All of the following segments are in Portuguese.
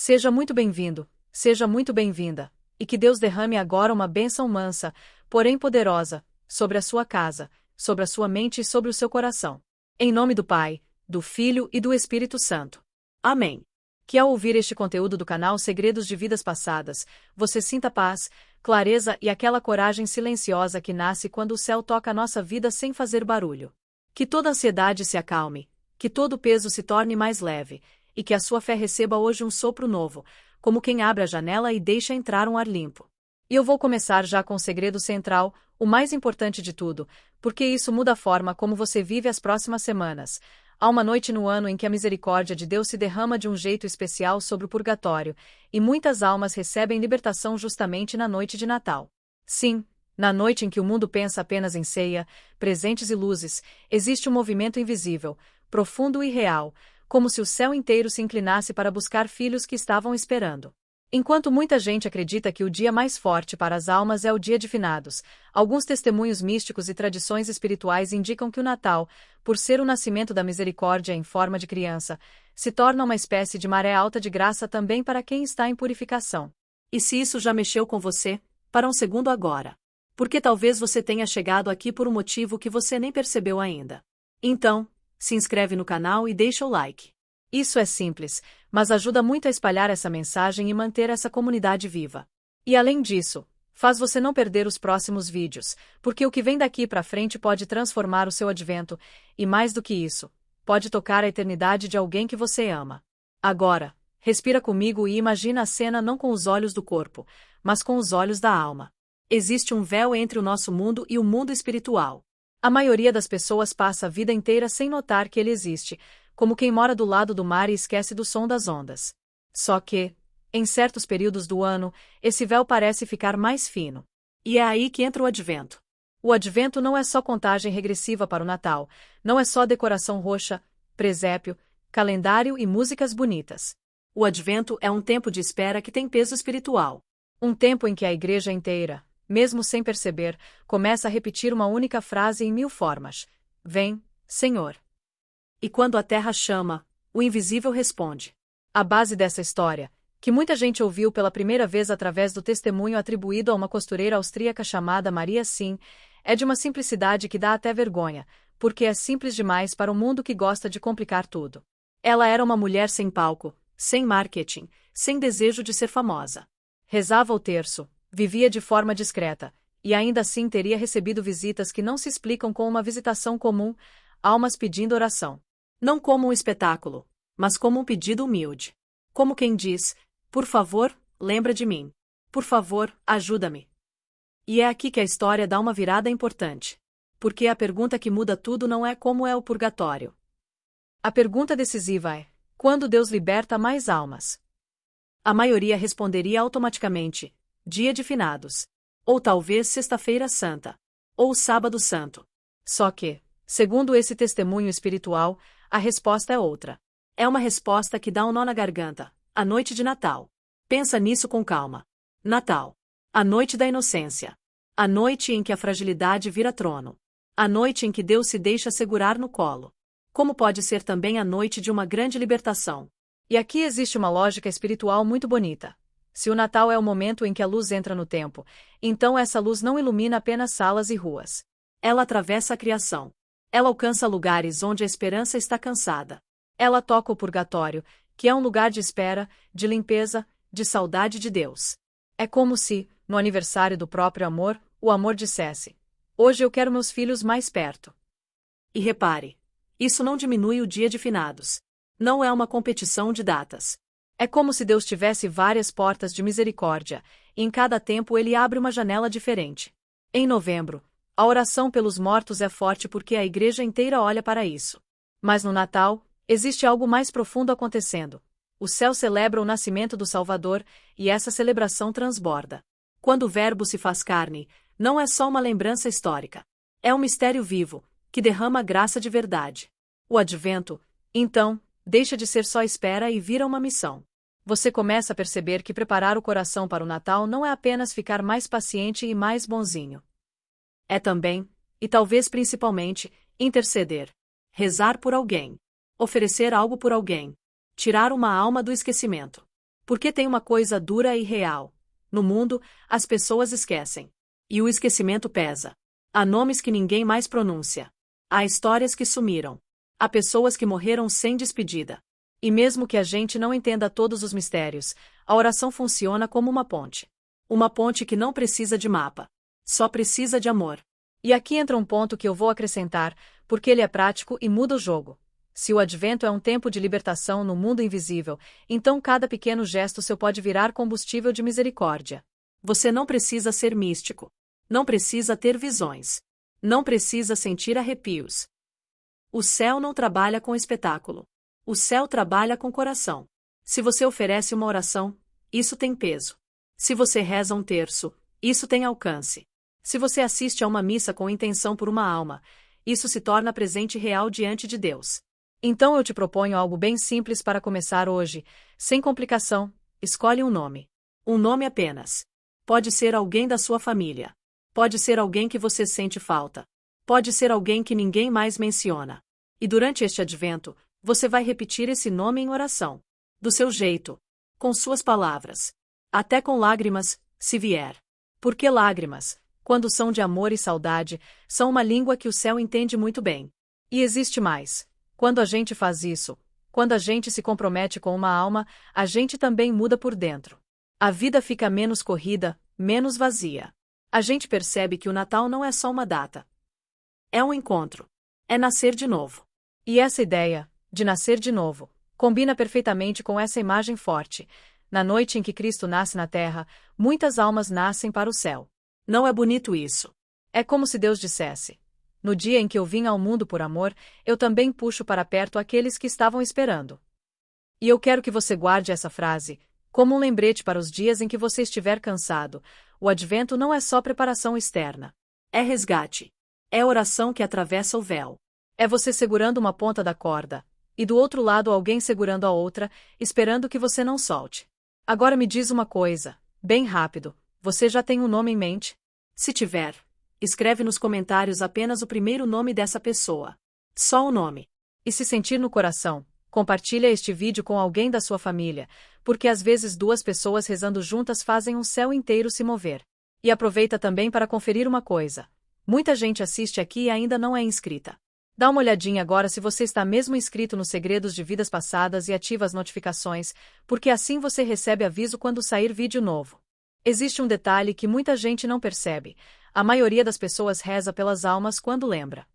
Seja muito bem-vindo, seja muito bem-vinda, e que Deus derrame agora uma bênção mansa, porém poderosa, sobre a sua casa, sobre a sua mente e sobre o seu coração. Em nome do Pai, do Filho e do Espírito Santo. Amém. Que ao ouvir este conteúdo do canal Segredos de Vidas Passadas, você sinta paz, clareza e aquela coragem silenciosa que nasce quando o céu toca a nossa vida sem fazer barulho. Que toda ansiedade se acalme, que todo peso se torne mais leve, e que a sua fé receba hoje um sopro novo, como quem abre a janela e deixa entrar um ar limpo. E eu vou começar já com o segredo central, o mais importante de tudo, porque isso muda a forma como você vive as próximas semanas. Há uma noite no ano em que a misericórdia de Deus se derrama de um jeito especial sobre o purgatório, e muitas almas recebem libertação justamente na noite de Natal. Sim, na noite em que o mundo pensa apenas em ceia, presentes e luzes, existe um movimento invisível, profundo e real, como se o céu inteiro se inclinasse para buscar filhos que estavam esperando. Enquanto muita gente acredita que o dia mais forte para as almas é o dia de finados, alguns testemunhos místicos e tradições espirituais indicam que o Natal, por ser o nascimento da misericórdia em forma de criança, se torna uma espécie de maré alta de graça também para quem está em purificação. E se isso já mexeu com você, para um segundo agora. Porque talvez você tenha chegado aqui por um motivo que você nem percebeu ainda. Então, se inscreve no canal e deixa o like. Isso é simples, mas ajuda muito a espalhar essa mensagem e manter essa comunidade viva. E além disso, faz você não perder os próximos vídeos, porque o que vem daqui para frente pode transformar o seu advento, e mais do que isso, pode tocar a eternidade de alguém que você ama. Agora, respira comigo e imagina a cena não com os olhos do corpo, mas com os olhos da alma. Existe um véu entre o nosso mundo e o mundo espiritual. A maioria das pessoas passa a vida inteira sem notar que ele existe, como quem mora do lado do mar e esquece do som das ondas. Só que, em certos períodos do ano, esse véu parece ficar mais fino. E é aí que entra o advento. O advento não é só contagem regressiva para o Natal, não é só decoração roxa, presépio, calendário e músicas bonitas. O advento é um tempo de espera que tem peso espiritual. Um tempo em que a igreja inteira, mesmo sem perceber, começa a repetir uma única frase em 1000 formas: Vem, Senhor. E quando a terra chama, o invisível responde. A base dessa história, que muita gente ouviu pela primeira vez através do testemunho atribuído a uma costureira austríaca chamada Maria Sim, é de uma simplicidade que dá até vergonha, porque é simples demais para um mundo que gosta de complicar tudo. Ela era uma mulher sem palco, sem marketing, sem desejo de ser famosa. Rezava o terço, vivia de forma discreta, e ainda assim teria recebido visitas que não se explicam com uma visitação comum, almas pedindo oração. Não como um espetáculo, mas como um pedido humilde. Como quem diz, por favor, lembra de mim. Por favor, ajuda-me. E é aqui que a história dá uma virada importante. Porque a pergunta que muda tudo não é como é o purgatório. A pergunta decisiva é, quando Deus liberta mais almas? A maioria responderia automaticamente, dia de finados. Ou talvez sexta-feira santa. Ou sábado santo. Só que, segundo esse testemunho espiritual, a resposta é outra. É uma resposta que dá um nó na garganta. A noite de Natal. Pensa nisso com calma. Natal. A noite da inocência. A noite em que a fragilidade vira trono. A noite em que Deus se deixa segurar no colo. Como pode ser também a noite de uma grande libertação. E aqui existe uma lógica espiritual muito bonita. Se o Natal é o momento em que a luz entra no tempo, então essa luz não ilumina apenas salas e ruas. Ela atravessa a criação. Ela alcança lugares onde a esperança está cansada. Ela toca o purgatório, que é um lugar de espera, de limpeza, de saudade de Deus. É como se, no aniversário do próprio amor, o amor dissesse: hoje eu quero meus filhos mais perto. E repare, isso não diminui o dia de finados. Não é uma competição de datas. É como se Deus tivesse várias portas de misericórdia, e em cada tempo ele abre uma janela diferente. Em novembro, a oração pelos mortos é forte porque a igreja inteira olha para isso. Mas no Natal, existe algo mais profundo acontecendo. O céu celebra o nascimento do Salvador, e essa celebração transborda. Quando o Verbo se faz carne, não é só uma lembrança histórica. É um mistério vivo, que derrama graça de verdade. O advento, então, deixa de ser só espera e vira uma missão. Você começa a perceber que preparar o coração para o Natal não é apenas ficar mais paciente e mais bonzinho. É também, e talvez principalmente, interceder. Rezar por alguém. Oferecer algo por alguém. Tirar uma alma do esquecimento. Porque tem uma coisa dura e real. No mundo, as pessoas esquecem. E o esquecimento pesa. Há nomes que ninguém mais pronuncia. Há histórias que sumiram. Há pessoas que morreram sem despedida. E mesmo que a gente não entenda todos os mistérios, a oração funciona como uma ponte. Uma ponte que não precisa de mapa. Só precisa de amor. E aqui entra um ponto que eu vou acrescentar, porque ele é prático e muda o jogo. Se o advento é um tempo de libertação no mundo invisível, então cada pequeno gesto seu pode virar combustível de misericórdia. Você não precisa ser místico. Não precisa ter visões. Não precisa sentir arrepios. O céu não trabalha com espetáculo. O céu trabalha com coração. Se você oferece uma oração, isso tem peso. Se você reza um terço, isso tem alcance. Se você assiste a uma missa com intenção por uma alma, isso se torna presente real diante de Deus. Então eu te proponho algo bem simples para começar hoje, sem complicação. Escolhe um nome. Um nome apenas. Pode ser alguém da sua família. Pode ser alguém que você sente falta. Pode ser alguém que ninguém mais menciona. E durante este advento, você vai repetir esse nome em oração. Do seu jeito. Com suas palavras. Até com lágrimas, se vier. Porque lágrimas, quando são de amor e saudade, são uma língua que o céu entende muito bem. E existe mais. Quando a gente faz isso, quando a gente se compromete com uma alma, a gente também muda por dentro. A vida fica menos corrida, menos vazia. A gente percebe que o Natal não é só uma data. É um encontro. É nascer de novo. E essa ideia, de nascer de novo, combina perfeitamente com essa imagem forte. Na noite em que Cristo nasce na terra, muitas almas nascem para o céu. Não é bonito isso? É como se Deus dissesse: no dia em que eu vim ao mundo por amor, eu também puxo para perto aqueles que estavam esperando. E eu quero que você guarde essa frase, como um lembrete para os dias em que você estiver cansado. O advento não é só preparação externa. É resgate. É oração que atravessa o véu. É você segurando uma ponta da corda, e do outro lado alguém segurando a outra, esperando que você não solte. Agora me diz uma coisa, bem rápido, você já tem um nome em mente? Se tiver, escreve nos comentários apenas o primeiro nome dessa pessoa. Só o nome. E se sentir no coração, compartilha este vídeo com alguém da sua família, porque às vezes duas pessoas rezando juntas fazem um céu inteiro se mover. E aproveita também para conferir uma coisa. Muita gente assiste aqui e ainda não é inscrita. Dá uma olhadinha agora se você está mesmo inscrito nos Segredos de Vidas Passadas e ativa as notificações, porque assim você recebe aviso quando sair vídeo novo. Existe um detalhe que muita gente não percebe. A maioria das pessoas reza pelas almas quando lembra.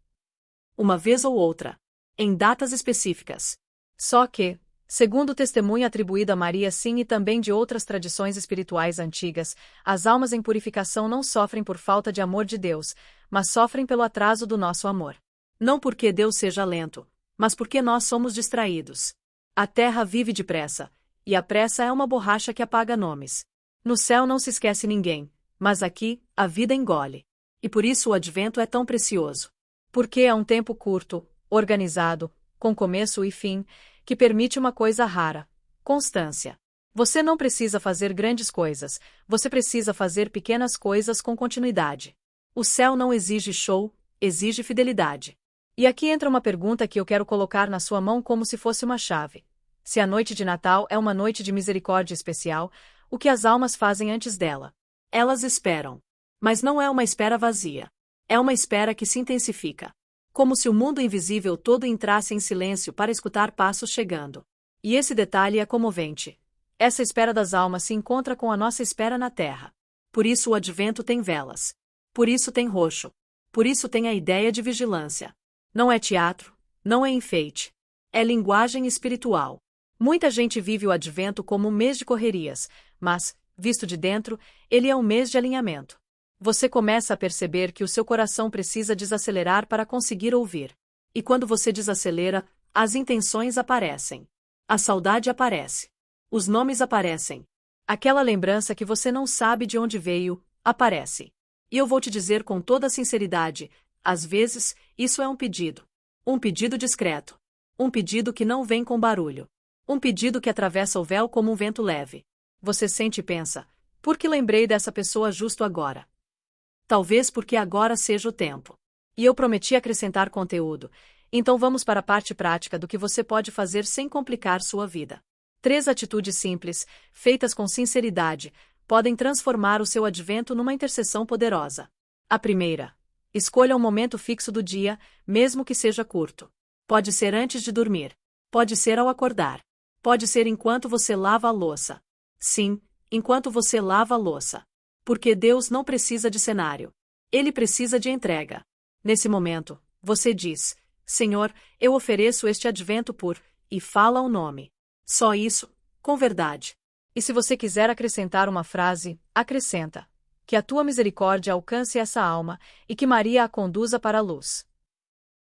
Uma vez ou outra. Em datas específicas. Só que, segundo o testemunho atribuído a Maria sim e também de outras tradições espirituais antigas, as almas em purificação não sofrem por falta de amor de Deus, mas sofrem pelo atraso do nosso amor. Não porque Deus seja lento, mas porque nós somos distraídos. A terra vive depressa, e a pressa é uma borracha que apaga nomes. No céu não se esquece ninguém, mas aqui, a vida engole. E por isso o advento é tão precioso. Porque é um tempo curto, organizado, com começo e fim, que permite uma coisa rara: constância. Você não precisa fazer grandes coisas, você precisa fazer pequenas coisas com continuidade. O céu não exige show, exige fidelidade. E aqui entra uma pergunta que eu quero colocar na sua mão como se fosse uma chave. Se a noite de Natal é uma noite de misericórdia especial, o que as almas fazem antes dela? Elas esperam. Mas não é uma espera vazia. É uma espera que se intensifica. Como se o mundo invisível todo entrasse em silêncio para escutar passos chegando. E esse detalhe é comovente. Essa espera das almas se encontra com a nossa espera na terra. Por isso o advento tem velas. Por isso tem roxo. Por isso tem a ideia de vigilância. Não é teatro, não é enfeite. É linguagem espiritual. Muita gente vive o advento como um mês de correrias, mas, visto de dentro, ele é um mês de alinhamento. Você começa a perceber que o seu coração precisa desacelerar para conseguir ouvir. E quando você desacelera, as intenções aparecem. A saudade aparece. Os nomes aparecem. Aquela lembrança que você não sabe de onde veio, aparece. E eu vou te dizer com toda sinceridade, às vezes, isso é um pedido. Um pedido discreto. Um pedido que não vem com barulho. Um pedido que atravessa o véu como um vento leve. Você sente e pensa: por que lembrei dessa pessoa justo agora? Talvez porque agora seja o tempo. E eu prometi acrescentar conteúdo, então vamos para a parte prática do que você pode fazer sem complicar sua vida. 3 atitudes simples, feitas com sinceridade, podem transformar o seu advento numa intercessão poderosa. A primeira: escolha um momento fixo do dia, mesmo que seja curto. Pode ser antes de dormir. Pode ser ao acordar. Pode ser enquanto você lava a louça. Sim, enquanto você lava a louça. Porque Deus não precisa de cenário. Ele precisa de entrega. Nesse momento, você diz: Senhor, eu ofereço este advento por, e fala o nome. Só isso, com verdade. E se você quiser acrescentar uma frase, acrescenta: que a tua misericórdia alcance essa alma, e que Maria a conduza para a luz.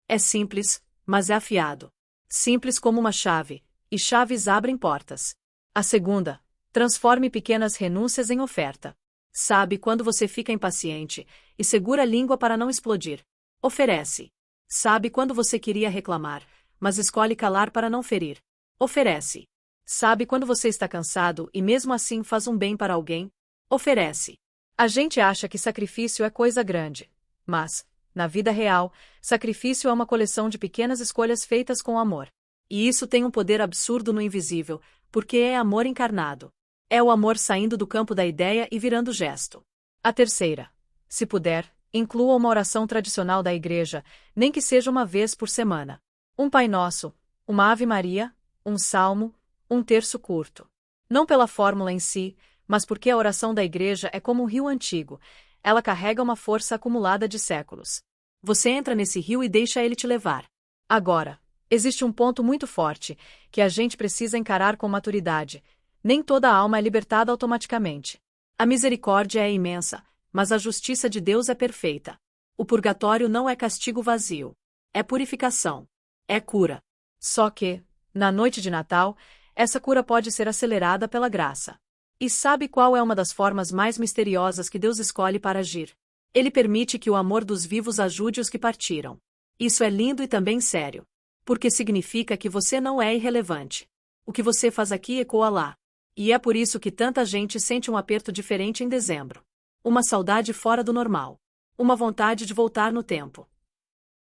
É simples, mas é afiado. Simples como uma chave, e chaves abrem portas. A segunda: transforme pequenas renúncias em oferta. Sabe quando você fica impaciente, e segura a língua para não explodir? Oferece. Sabe quando você queria reclamar, mas escolhe calar para não ferir? Oferece. Sabe quando você está cansado e mesmo assim faz um bem para alguém? Oferece. A gente acha que sacrifício é coisa grande. Mas, na vida real, sacrifício é uma coleção de pequenas escolhas feitas com amor. E isso tem um poder absurdo no invisível, porque é amor encarnado. É o amor saindo do campo da ideia e virando gesto. A terceira: se puder, inclua uma oração tradicional da igreja, nem que seja uma vez por semana. Um Pai Nosso, uma Ave Maria, um salmo, um terço curto. Não pela fórmula em si, mas porque a oração da igreja é como um rio antigo, ela carrega uma força acumulada de séculos. Você entra nesse rio e deixa ele te levar. Agora, existe um ponto muito forte, que a gente precisa encarar com maturidade. Nem toda alma é libertada automaticamente. A misericórdia é imensa, mas a justiça de Deus é perfeita. O purgatório não é castigo vazio. É purificação. É cura. Só que, na noite de Natal, essa cura pode ser acelerada pela graça. E sabe qual é uma das formas mais misteriosas que Deus escolhe para agir? Ele permite que o amor dos vivos ajude os que partiram. Isso é lindo e também sério. Porque significa que você não é irrelevante. O que você faz aqui ecoa lá. E é por isso que tanta gente sente um aperto diferente em dezembro. Uma saudade fora do normal. Uma vontade de voltar no tempo.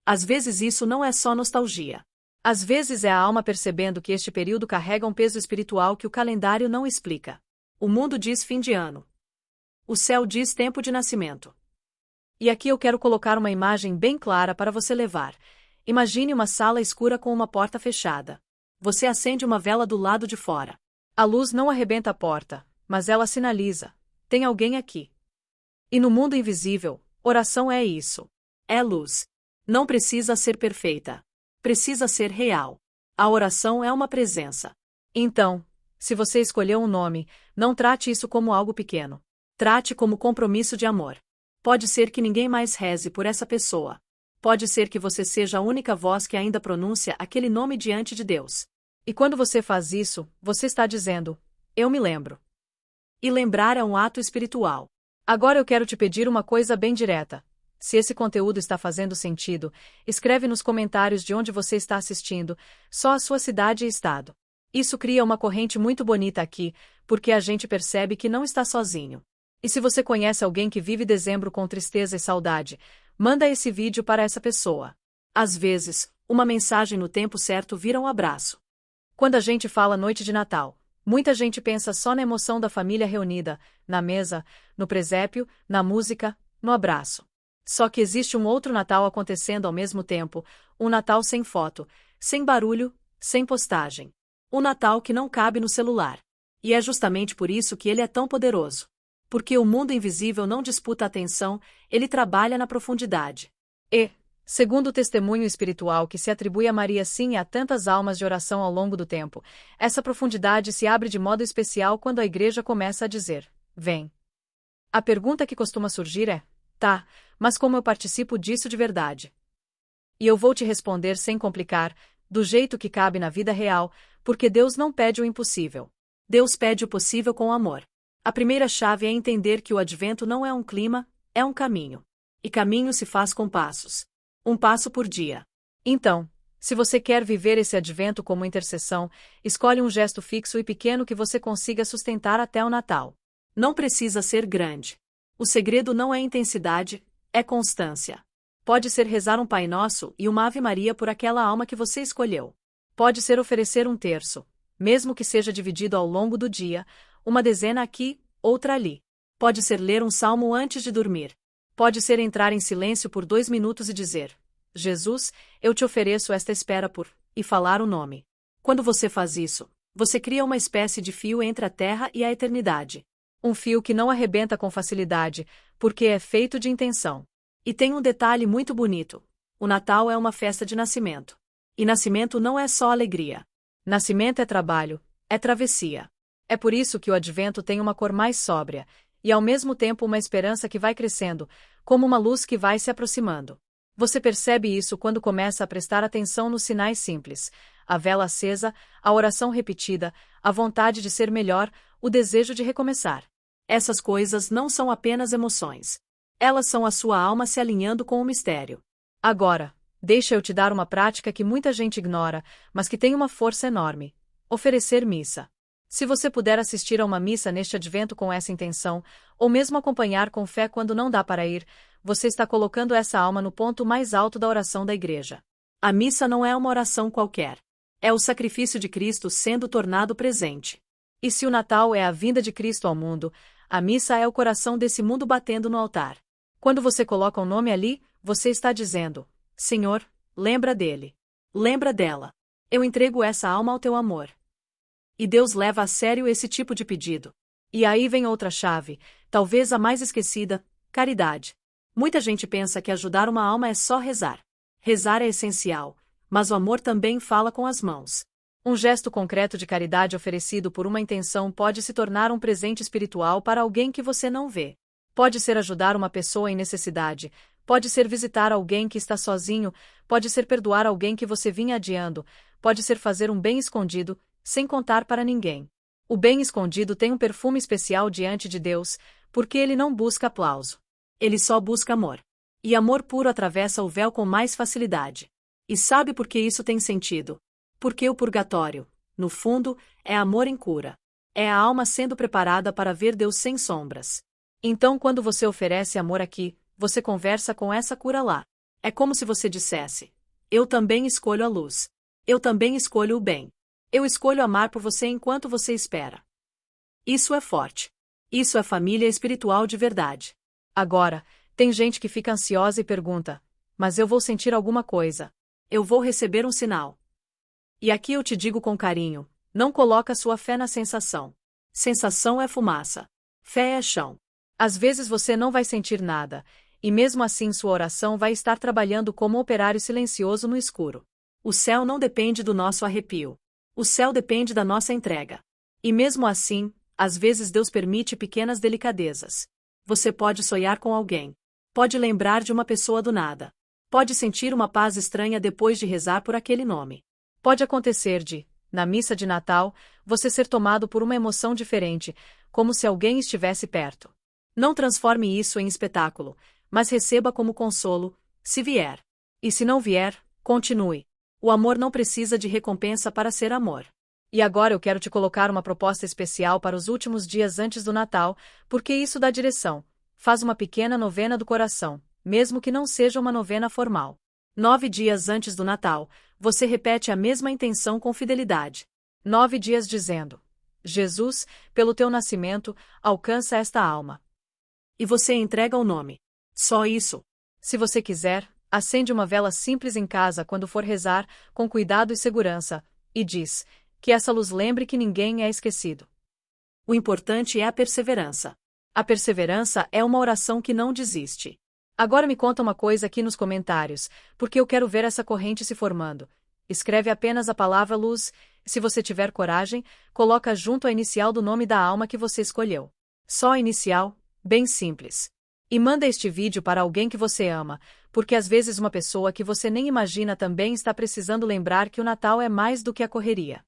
Às vezes isso não é só nostalgia. Às vezes é a alma percebendo que este período carrega um peso espiritual que o calendário não explica. O mundo diz fim de ano. O céu diz tempo de nascimento. E aqui eu quero colocar uma imagem bem clara para você levar. Imagine uma sala escura com uma porta fechada. Você acende uma vela do lado de fora. A luz não arrebenta a porta, mas ela sinaliza: tem alguém aqui. E no mundo invisível, oração é isso. É luz. Não precisa ser perfeita. Precisa ser real. A oração é uma presença. Então, se você escolheu um nome, não trate isso como algo pequeno. Trate como compromisso de amor. Pode ser que ninguém mais reze por essa pessoa. Pode ser que você seja a única voz que ainda pronuncia aquele nome diante de Deus. E quando você faz isso, você está dizendo: eu me lembro. E lembrar é um ato espiritual. Agora eu quero te pedir uma coisa bem direta. Se esse conteúdo está fazendo sentido, escreve nos comentários de onde você está assistindo, só a sua cidade e estado. Isso cria uma corrente muito bonita aqui, porque a gente percebe que não está sozinho. E se você conhece alguém que vive dezembro com tristeza e saudade, manda esse vídeo para essa pessoa. Às vezes, uma mensagem no tempo certo vira um abraço. Quando a gente fala noite de Natal, muita gente pensa só na emoção da família reunida, na mesa, no presépio, na música, no abraço. Só que existe um outro Natal acontecendo ao mesmo tempo, um Natal sem foto, sem barulho, sem postagem. Um Natal que não cabe no celular. E é justamente por isso que ele é tão poderoso. Porque o mundo invisível não disputa atenção, ele trabalha na profundidade. E, segundo o testemunho espiritual que se atribui a Maria sim e a tantas almas de oração ao longo do tempo, essa profundidade se abre de modo especial quando a igreja começa a dizer: vem. A pergunta que costuma surgir é: tá, mas como eu participo disso de verdade? E eu vou te responder sem complicar, do jeito que cabe na vida real, porque Deus não pede o impossível. Deus pede o possível com amor. A primeira chave é entender que o advento não é um clima, é um caminho. E caminho se faz com passos. Um passo por dia. Então, se você quer viver esse advento como intercessão, escolhe um gesto fixo e pequeno que você consiga sustentar até o Natal. Não precisa ser grande. O segredo não é intensidade, é constância. Pode ser rezar um Pai Nosso e uma Ave Maria por aquela alma que você escolheu. Pode ser oferecer um terço, mesmo que seja dividido ao longo do dia, uma dezena aqui, outra ali. Pode ser ler um salmo antes de dormir. Pode ser entrar em silêncio por 2 minutos e dizer: Jesus, eu te ofereço esta espera por, e falar o nome. Quando você faz isso, você cria uma espécie de fio entre a terra e a eternidade. Um fio que não arrebenta com facilidade, porque é feito de intenção. E tem um detalhe muito bonito: o Natal é uma festa de nascimento. E nascimento não é só alegria. Nascimento é trabalho, é travessia. É por isso que o Advento tem uma cor mais sóbria, e ao mesmo tempo uma esperança que vai crescendo, como uma luz que vai se aproximando. Você percebe isso quando começa a prestar atenção nos sinais simples: a vela acesa, a oração repetida, a vontade de ser melhor, o desejo de recomeçar. Essas coisas não são apenas emoções. Elas são a sua alma se alinhando com o mistério. Agora, deixa eu te dar uma prática que muita gente ignora, mas que tem uma força enorme: oferecer missa. Se você puder assistir a uma missa neste advento com essa intenção, ou mesmo acompanhar com fé quando não dá para ir, você está colocando essa alma no ponto mais alto da oração da igreja. A missa não é uma oração qualquer. É o sacrifício de Cristo sendo tornado presente. E se o Natal é a vinda de Cristo ao mundo, a missa é o coração desse mundo batendo no altar. Quando você coloca um nome ali, você está dizendo: Senhor, lembra dele. Lembra dela. Eu entrego essa alma ao teu amor. E Deus leva a sério esse tipo de pedido. E aí vem outra chave, talvez a mais esquecida: caridade. Muita gente pensa que ajudar uma alma é só rezar. Rezar é essencial, mas o amor também fala com as mãos. Um gesto concreto de caridade oferecido por uma intenção pode se tornar um presente espiritual para alguém que você não vê. Pode ser ajudar uma pessoa em necessidade, pode ser visitar alguém que está sozinho, pode ser perdoar alguém que você vinha adiando, pode ser fazer um bem escondido, sem contar para ninguém. O bem escondido tem um perfume especial diante de Deus, porque ele não busca aplauso. Ele só busca amor. E amor puro atravessa o véu com mais facilidade. E sabe por que isso tem sentido? Porque o purgatório, no fundo, é amor em cura. É a alma sendo preparada para ver Deus sem sombras. Então, quando você oferece amor aqui, você conversa com essa cura lá. É como se você dissesse: eu também escolho a luz. Eu também escolho o bem. Eu escolho amar por você enquanto você espera. Isso é forte. Isso é família espiritual de verdade. Agora, tem gente que fica ansiosa e pergunta: mas eu vou sentir alguma coisa. Eu vou receber um sinal. E aqui eu te digo com carinho: não coloca sua fé na sensação. Sensação é fumaça. Fé é chão. Às vezes você não vai sentir nada, e mesmo assim sua oração vai estar trabalhando como um operário silencioso no escuro. O céu não depende do nosso arrepio. O céu depende da nossa entrega. E mesmo assim, às vezes Deus permite pequenas delicadezas. Você pode sonhar com alguém. Pode lembrar de uma pessoa do nada. Pode sentir uma paz estranha depois de rezar por aquele nome. Pode acontecer na missa de Natal, você ser tomado por uma emoção diferente, como se alguém estivesse perto. Não transforme isso em espetáculo, mas receba como consolo, se vier. E se não vier, continue. O amor não precisa de recompensa para ser amor. E agora eu quero te colocar uma proposta especial para os últimos dias antes do Natal, porque isso dá direção. Faz uma pequena novena do coração, mesmo que não seja uma novena formal. 9 dias antes do Natal, você repete a mesma intenção com fidelidade. 9 dias dizendo: Jesus, pelo teu nascimento, alcança esta alma. E você entrega o nome. Só isso. Se você quiser, acende uma vela simples em casa quando for rezar, com cuidado e segurança, e diz: que essa luz lembre que ninguém é esquecido. O importante é a perseverança. A perseverança é uma oração que não desiste. Agora me conta uma coisa aqui nos comentários, porque eu quero ver essa corrente se formando. Escreve apenas a palavra luz, se você tiver coragem, coloca junto a inicial do nome da alma que você escolheu. Só a inicial, bem simples. E manda este vídeo para alguém que você ama, porque às vezes uma pessoa que você nem imagina também está precisando lembrar que o Natal é mais do que a correria.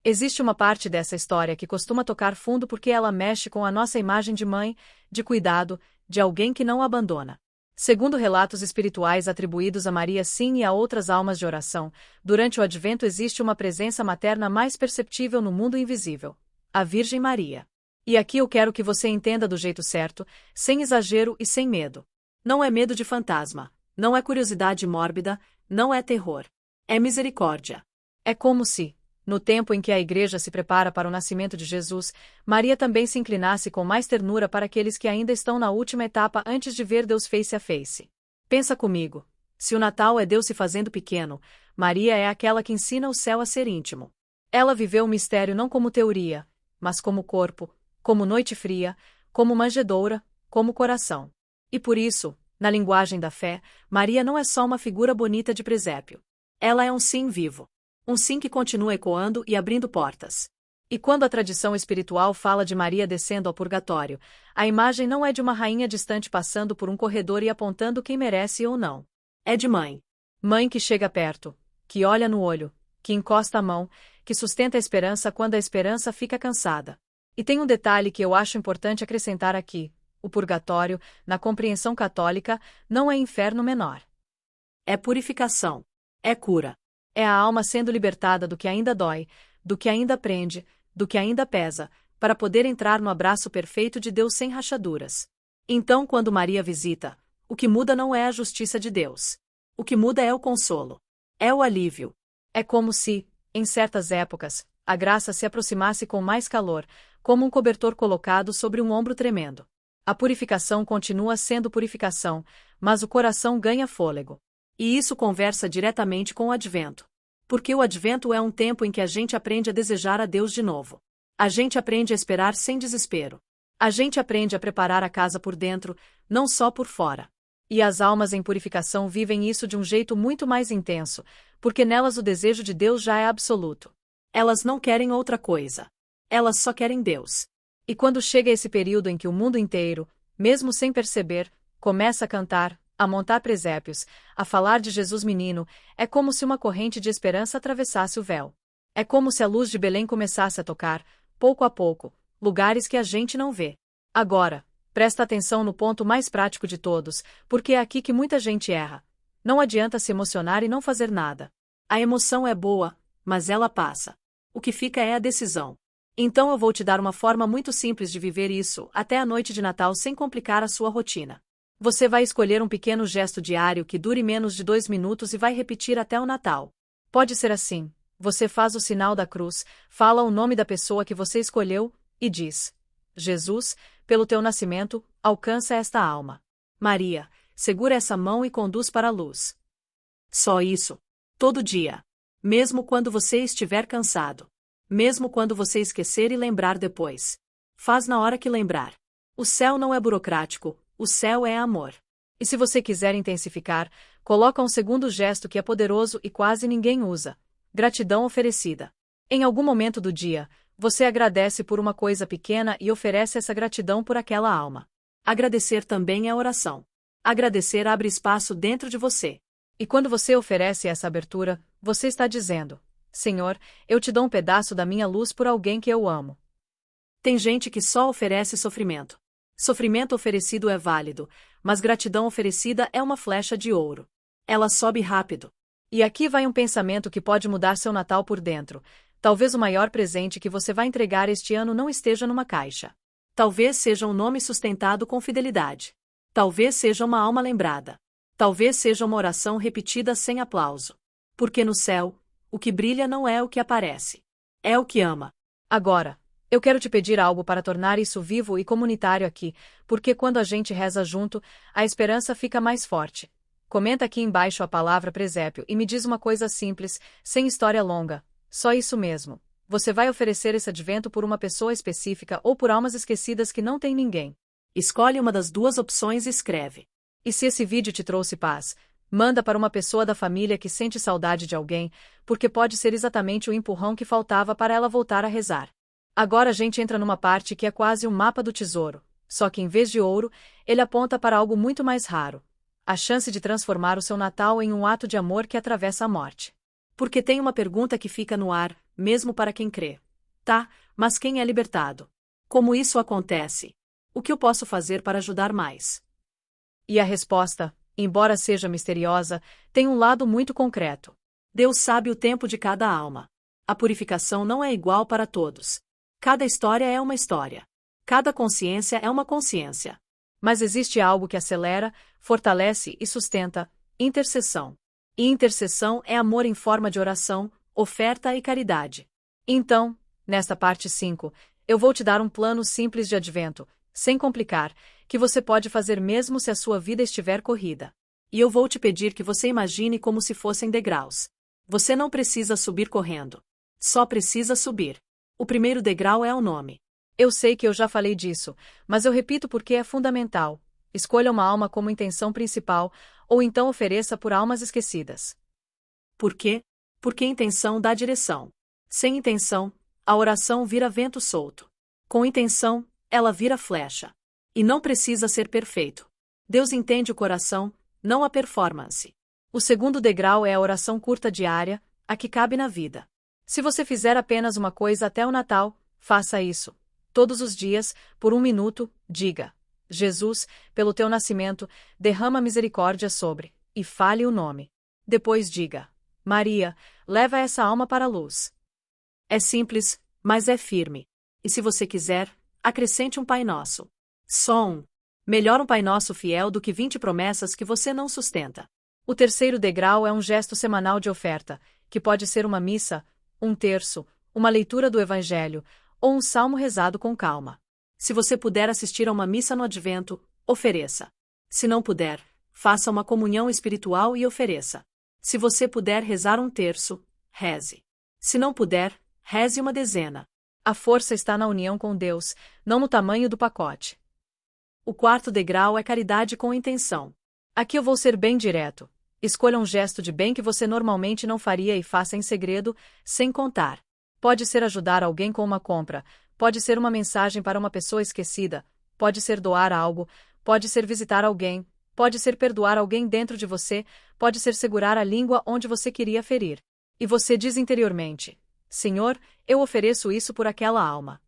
Existe uma parte dessa história que costuma tocar fundo porque ela mexe com a nossa imagem de mãe, de cuidado, de alguém que não abandona. Segundo relatos espirituais atribuídos a Maria sim e a outras almas de oração, durante o Advento existe uma presença materna mais perceptível no mundo invisível: a Virgem Maria. E aqui eu quero que você entenda do jeito certo, sem exagero e sem medo. Não é medo de fantasma, não é curiosidade mórbida, não é terror. É misericórdia. É como se no tempo em que a Igreja se prepara para o nascimento de Jesus, Maria também se inclinasse com mais ternura para aqueles que ainda estão na última etapa antes de ver Deus face a face. Pensa comigo. Se o Natal é Deus se fazendo pequeno, Maria é aquela que ensina o céu a ser íntimo. Ela viveu o mistério não como teoria, mas como corpo, como noite fria, como manjedoura, como coração. E por isso, na linguagem da fé, Maria não é só uma figura bonita de presépio. Ela é um sim vivo. Um sim que continua ecoando e abrindo portas. E quando a tradição espiritual fala de Maria descendo ao purgatório, a imagem não é de uma rainha distante passando por um corredor e apontando quem merece ou não. É de mãe. Mãe que chega perto, que olha no olho, que encosta a mão, que sustenta a esperança quando a esperança fica cansada. E tem um detalhe que eu acho importante acrescentar aqui: o purgatório, na compreensão católica, não é inferno menor. É purificação. É cura. É a alma sendo libertada do que ainda dói, do que ainda prende, do que ainda pesa, para poder entrar no abraço perfeito de Deus sem rachaduras. Então, quando Maria visita, o que muda não é a justiça de Deus. O que muda é o consolo. É o alívio. É como se, em certas épocas, a graça se aproximasse com mais calor, como um cobertor colocado sobre um ombro tremendo. A purificação continua sendo purificação, mas o coração ganha fôlego. E isso conversa diretamente com o Advento. Porque o Advento é um tempo em que a gente aprende a desejar a Deus de novo. A gente aprende a esperar sem desespero. A gente aprende a preparar a casa por dentro, não só por fora. E as almas em purificação vivem isso de um jeito muito mais intenso, porque nelas o desejo de Deus já é absoluto. Elas não querem outra coisa. Elas só querem Deus. E quando chega esse período em que o mundo inteiro, mesmo sem perceber, começa a cantar, a montar presépios, a falar de Jesus menino, é como se uma corrente de esperança atravessasse o véu. É como se a luz de Belém começasse a tocar, pouco a pouco, lugares que a gente não vê. Agora, presta atenção no ponto mais prático de todos, porque é aqui que muita gente erra. Não adianta se emocionar e não fazer nada. A emoção é boa, mas ela passa. O que fica é a decisão. Então eu vou te dar uma forma muito simples de viver isso até a noite de Natal sem complicar a sua rotina. Você vai escolher um pequeno gesto diário que dure menos de 2 minutos e vai repetir até o Natal. Pode ser assim: você faz o sinal da cruz, fala o nome da pessoa que você escolheu, e diz: Jesus, pelo teu nascimento, alcança esta alma. Maria, segura essa mão e conduz para a luz. Só isso. Todo dia. Mesmo quando você estiver cansado. Mesmo quando você esquecer e lembrar depois. Faz na hora que lembrar. O céu não é burocrático. O céu é amor. E se você quiser intensificar, coloca um segundo gesto que é poderoso e quase ninguém usa: gratidão oferecida. Em algum momento do dia, você agradece por uma coisa pequena e oferece essa gratidão por aquela alma. Agradecer também é oração. Agradecer abre espaço dentro de você. E quando você oferece essa abertura, você está dizendo: Senhor, eu te dou um pedaço da minha luz por alguém que eu amo. Tem gente que só oferece sofrimento. Sofrimento oferecido é válido, mas gratidão oferecida é uma flecha de ouro. Ela sobe rápido. E aqui vai um pensamento que pode mudar seu Natal por dentro. Talvez o maior presente que você vai entregar este ano não esteja numa caixa. Talvez seja um nome sustentado com fidelidade. Talvez seja uma alma lembrada. Talvez seja uma oração repetida sem aplauso. Porque no céu, o que brilha não é o que aparece. É o que ama. Agora, eu quero te pedir algo para tornar isso vivo e comunitário aqui, porque quando a gente reza junto, a esperança fica mais forte. Comenta aqui embaixo a palavra presépio e me diz uma coisa simples, sem história longa. Só isso mesmo. Você vai oferecer esse advento por uma pessoa específica ou por almas esquecidas que não tem ninguém? Escolhe uma das duas opções e escreve. E se esse vídeo te trouxe paz, manda para uma pessoa da família que sente saudade de alguém, porque pode ser exatamente o empurrão que faltava para ela voltar a rezar. Agora a gente entra numa parte que é quase um mapa do tesouro, só que em vez de ouro, ele aponta para algo muito mais raro: a chance de transformar o seu Natal em um ato de amor que atravessa a morte. Porque tem uma pergunta que fica no ar, mesmo para quem crê. Tá, mas quem é libertado? Como isso acontece? O que eu posso fazer para ajudar mais? E a resposta, embora seja misteriosa, tem um lado muito concreto. Deus sabe o tempo de cada alma. A purificação não é igual para todos. Cada história é uma história. Cada consciência é uma consciência. Mas existe algo que acelera, fortalece e sustenta: intercessão. E intercessão é amor em forma de oração, oferta e caridade. Então, nesta parte 5, eu vou te dar um plano simples de advento, sem complicar, que você pode fazer mesmo se a sua vida estiver corrida. E eu vou te pedir que você imagine como se fossem degraus. Você não precisa subir correndo. Só precisa subir. O primeiro degrau é o nome. Eu sei que eu já falei disso, mas eu repito porque é fundamental. Escolha uma alma como intenção principal, ou então ofereça por almas esquecidas. Por quê? Porque intenção dá direção. Sem intenção, a oração vira vento solto. Com intenção, ela vira flecha. E não precisa ser perfeito. Deus entende o coração, não a performance. O segundo degrau é a oração curta diária, a que cabe na vida. Se você fizer apenas uma coisa até o Natal, faça isso. Todos os dias, por 1 minuto, diga: Jesus, pelo teu nascimento, derrama misericórdia sobre, e fale o nome. Depois diga: Maria, leva essa alma para a luz. É simples, mas é firme. E se você quiser, acrescente um Pai Nosso. Só um. Melhor um Pai Nosso fiel do que 20 promessas que você não sustenta. O terceiro degrau é um gesto semanal de oferta, que pode ser uma missa, um terço, uma leitura do Evangelho, ou um salmo rezado com calma. Se você puder assistir a uma missa no Advento, ofereça. Se não puder, faça uma comunhão espiritual e ofereça. Se você puder rezar um terço, reze. Se não puder, reze uma dezena. A força está na união com Deus, não no tamanho do pacote. O quarto degrau é caridade com intenção. Aqui eu vou ser bem direto. Escolha um gesto de bem que você normalmente não faria e faça em segredo, sem contar. Pode ser ajudar alguém com uma compra, pode ser uma mensagem para uma pessoa esquecida, pode ser doar algo, pode ser visitar alguém, pode ser perdoar alguém dentro de você, pode ser segurar a língua onde você queria ferir. E você diz interiormente: Senhor, eu ofereço isso por aquela alma.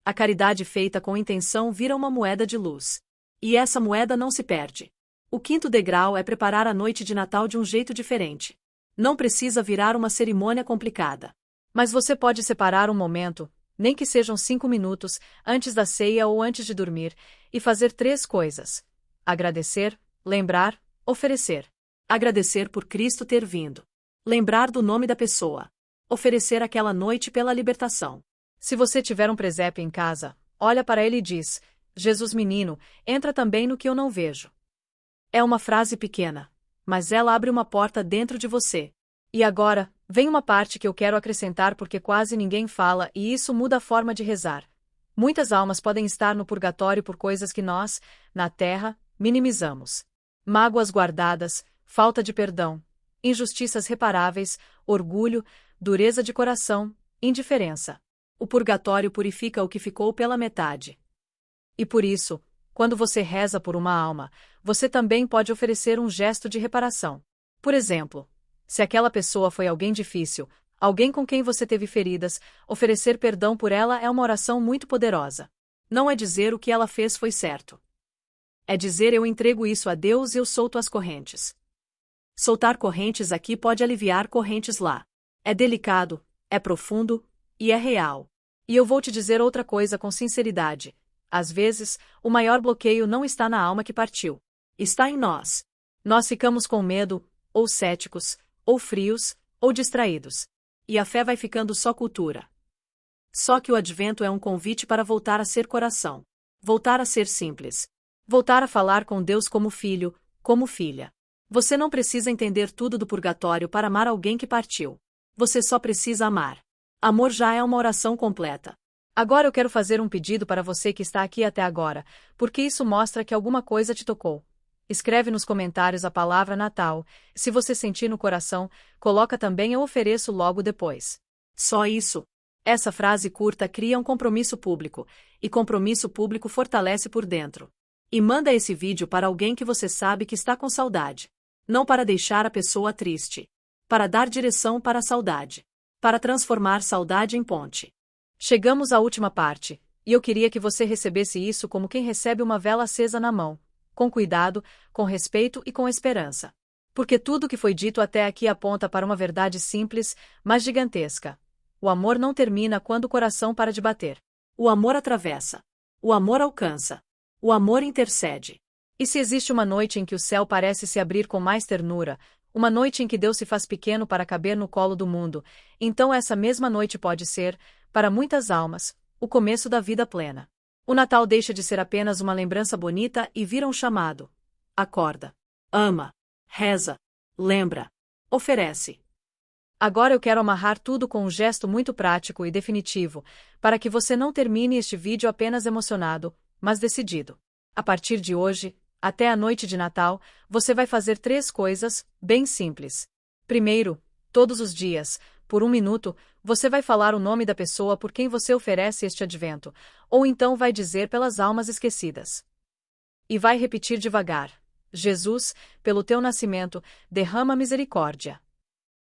A caridade feita com intenção vira uma moeda de luz. E essa moeda não se perde. O quinto degrau é preparar a noite de Natal de um jeito diferente. Não precisa virar uma cerimônia complicada. Mas você pode separar um momento, nem que sejam 5 minutos, antes da ceia ou antes de dormir, e fazer 3 coisas: agradecer, lembrar, oferecer. Agradecer por Cristo ter vindo. Lembrar do nome da pessoa. Oferecer aquela noite pela libertação. Se você tiver um presépio em casa, olha para ele e diz: Jesus menino, entra também no que eu não vejo. É uma frase pequena, mas ela abre uma porta dentro de você. E agora, vem uma parte que eu quero acrescentar porque quase ninguém fala e isso muda a forma de rezar. Muitas almas podem estar no purgatório por coisas que nós, na Terra, minimizamos. Mágoas guardadas, falta de perdão, injustiças reparáveis, orgulho, dureza de coração, indiferença. O purgatório purifica o que ficou pela metade. E por isso, quando você reza por uma alma, você também pode oferecer um gesto de reparação. Por exemplo, se aquela pessoa foi alguém difícil, alguém com quem você teve feridas, oferecer perdão por ela é uma oração muito poderosa. Não é dizer o que ela fez foi certo. É dizer: eu entrego isso a Deus e eu solto as correntes. Soltar correntes aqui pode aliviar correntes lá. É delicado, é profundo e é real. E eu vou te dizer outra coisa com sinceridade. Às vezes, o maior bloqueio não está na alma que partiu. Está em nós. Nós ficamos com medo, ou céticos, ou frios, ou distraídos. E a fé vai ficando só cultura. Só que o Advento é um convite para voltar a ser coração. Voltar a ser simples. Voltar a falar com Deus como filho, como filha. Você não precisa entender tudo do purgatório para amar alguém que partiu. Você só precisa amar. Amor já é uma oração completa. Agora eu quero fazer um pedido para você que está aqui até agora, porque isso mostra que alguma coisa te tocou. Escreve nos comentários a palavra Natal. Se você sentir no coração, coloca também eu ofereço logo depois. Só isso. Essa frase curta cria um compromisso público, e compromisso público fortalece por dentro. E manda esse vídeo para alguém que você sabe que está com saudade. Não para deixar a pessoa triste. Para dar direção para a saudade. Para transformar saudade em ponte. Chegamos à última parte, e eu queria que você recebesse isso como quem recebe uma vela acesa na mão, com cuidado, com respeito e com esperança. Porque tudo o que foi dito até aqui aponta para uma verdade simples, mas gigantesca. O amor não termina quando o coração para de bater. O amor atravessa. O amor alcança. O amor intercede. E se existe uma noite em que o céu parece se abrir com mais ternura, uma noite em que Deus se faz pequeno para caber no colo do mundo. Então essa mesma noite pode ser, para muitas almas, o começo da vida plena. O Natal deixa de ser apenas uma lembrança bonita e vira um chamado. Acorda. Ama. Reza. Lembra. Oferece. Agora eu quero amarrar tudo com um gesto muito prático e definitivo, para que você não termine este vídeo apenas emocionado, mas decidido. A partir de hoje, até a noite de Natal, você vai fazer 3 coisas, bem simples. Primeiro, todos os dias, por 1 minuto, você vai falar o nome da pessoa por quem você oferece este advento, ou então vai dizer pelas almas esquecidas. E vai repetir devagar: Jesus, pelo teu nascimento, derrama misericórdia.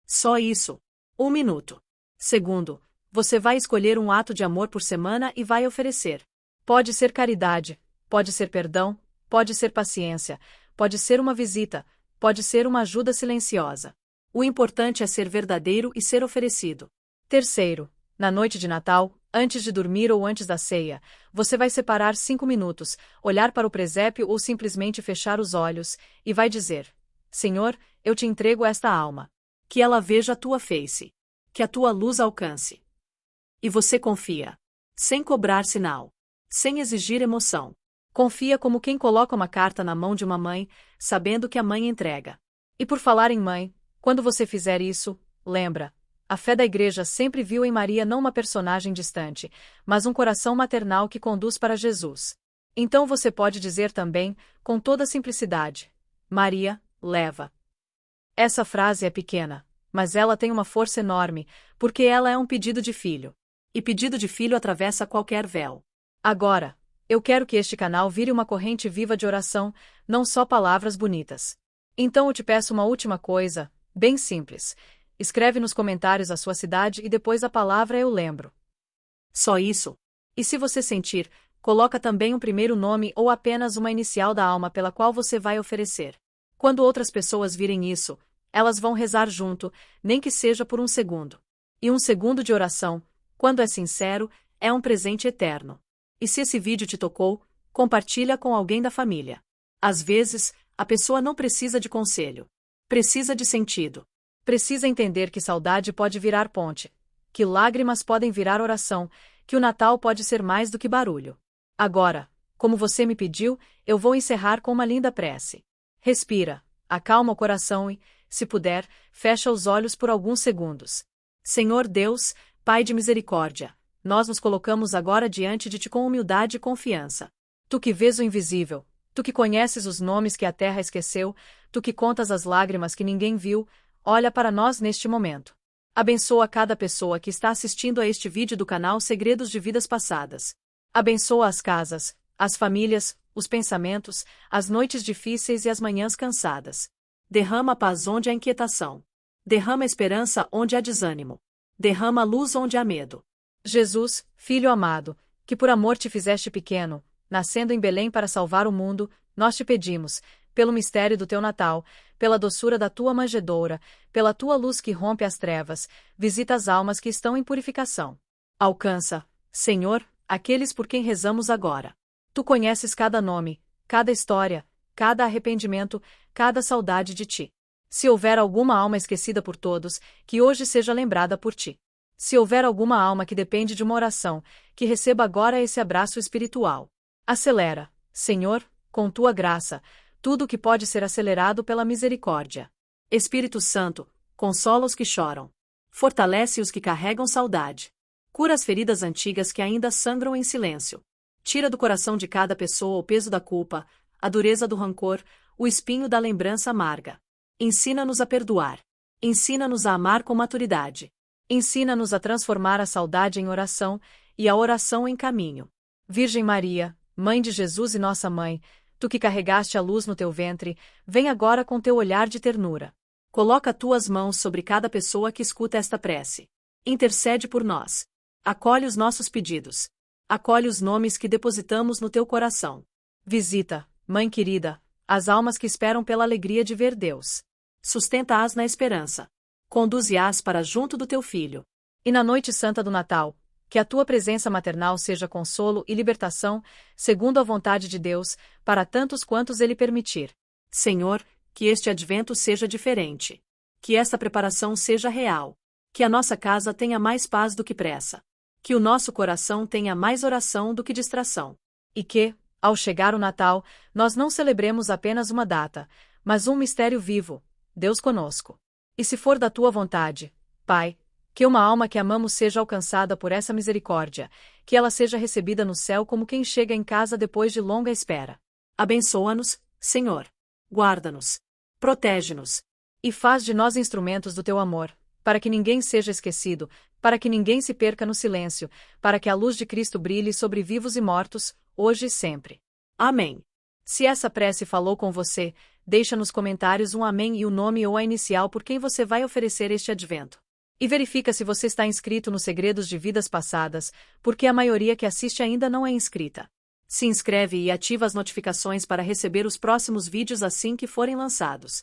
Só isso. 1 minuto. Segundo, você vai escolher um ato de amor por semana e vai oferecer. Pode ser caridade, pode ser perdão, pode ser paciência, pode ser uma visita, pode ser uma ajuda silenciosa. O importante é ser verdadeiro e ser oferecido. Terceiro, na noite de Natal, antes de dormir ou antes da ceia, você vai separar 5 minutos, olhar para o presépio ou simplesmente fechar os olhos, e vai dizer: Senhor, eu te entrego esta alma. Que ela veja a tua face. Que a tua luz alcance. E você confia. Sem cobrar sinal. Sem exigir emoção. Confia como quem coloca uma carta na mão de uma mãe, sabendo que a mãe entrega. E por falar em mãe, quando você fizer isso, lembra, a fé da Igreja sempre viu em Maria não uma personagem distante, mas um coração maternal que conduz para Jesus. Então você pode dizer também, com toda simplicidade: Maria, leva. Essa frase é pequena, mas ela tem uma força enorme, porque ela é um pedido de filho. E pedido de filho atravessa qualquer véu. Agora, eu quero que este canal vire uma corrente viva de oração, não só palavras bonitas. Então eu te peço uma última coisa, bem simples. Escreve nos comentários a sua cidade e depois a palavra eu lembro. Só isso. E se você sentir, coloca também um primeiro nome ou apenas uma inicial da alma pela qual você vai oferecer. Quando outras pessoas virem isso, elas vão rezar junto, nem que seja por 1 segundo. E 1 segundo de oração, quando é sincero, é um presente eterno. E se esse vídeo te tocou, compartilha com alguém da família. Às vezes, a pessoa não precisa de conselho. Precisa de sentido. Precisa entender que saudade pode virar ponte, que lágrimas podem virar oração, que o Natal pode ser mais do que barulho. Agora, como você me pediu, eu vou encerrar com uma linda prece. Respira, acalma o coração e, se puder, fecha os olhos por alguns segundos. Senhor Deus, Pai de misericórdia, nós nos colocamos agora diante de Ti com humildade e confiança. Tu que vês o invisível, Tu que conheces os nomes que a terra esqueceu, Tu que contas as lágrimas que ninguém viu, olha para nós neste momento. Abençoa cada pessoa que está assistindo a este vídeo do canal Segredos de Vidas Passadas. Abençoa as casas, as famílias, os pensamentos, as noites difíceis e as manhãs cansadas. Derrama paz onde há inquietação. Derrama esperança onde há desânimo. Derrama luz onde há medo. Jesus, Filho amado, que por amor te fizeste pequeno, nascendo em Belém para salvar o mundo, nós te pedimos, pelo mistério do teu Natal, pela doçura da tua manjedoura, pela tua luz que rompe as trevas, visita as almas que estão em purificação. Alcança, Senhor, aqueles por quem rezamos agora. Tu conheces cada nome, cada história, cada arrependimento, cada saudade de Ti. Se houver alguma alma esquecida por todos, que hoje seja lembrada por Ti. Se houver alguma alma que depende de uma oração, que receba agora esse abraço espiritual. Acelera, Senhor, com Tua graça, tudo o que pode ser acelerado pela misericórdia. Espírito Santo, consola os que choram. Fortalece os que carregam saudade. Cura as feridas antigas que ainda sangram em silêncio. Tira do coração de cada pessoa o peso da culpa, a dureza do rancor, o espinho da lembrança amarga. Ensina-nos a perdoar. Ensina-nos a amar com maturidade. Ensina-nos a transformar a saudade em oração e a oração em caminho. Virgem Maria, Mãe de Jesus e nossa Mãe, Tu que carregaste a luz no teu ventre, vem agora com teu olhar de ternura. Coloca tuas mãos sobre cada pessoa que escuta esta prece. Intercede por nós. Acolhe os nossos pedidos. Acolhe os nomes que depositamos no teu coração. Visita, Mãe querida, as almas que esperam pela alegria de ver Deus. Sustenta-as na esperança. Conduze-as para junto do teu Filho. E na noite santa do Natal, que a tua presença maternal seja consolo e libertação, segundo a vontade de Deus, para tantos quantos Ele permitir. Senhor, Que este advento seja diferente. Que esta preparação seja real. Que a nossa casa tenha mais paz do que pressa. Que o nosso coração tenha mais oração do que distração. E que, ao chegar o Natal, nós não celebremos apenas uma data, mas um mistério vivo, Deus conosco. E se for da tua vontade, Pai, que uma alma que amamos seja alcançada por essa misericórdia, que ela seja recebida no céu como quem chega em casa depois de longa espera. Abençoa-nos, Senhor. Guarda-nos. Protege-nos. E faz de nós instrumentos do teu amor, para que ninguém seja esquecido, para que ninguém se perca no silêncio, para que a luz de Cristo brilhe sobre vivos e mortos, hoje e sempre. Amém. Se essa prece falou com você, deixa nos comentários um amém e o nome ou a inicial por quem você vai oferecer este advento. E verifica se você está inscrito nos Segredos de Vidas Passadas, porque a maioria que assiste ainda não é inscrita. Se inscreve e ativa as notificações para receber os próximos vídeos assim que forem lançados.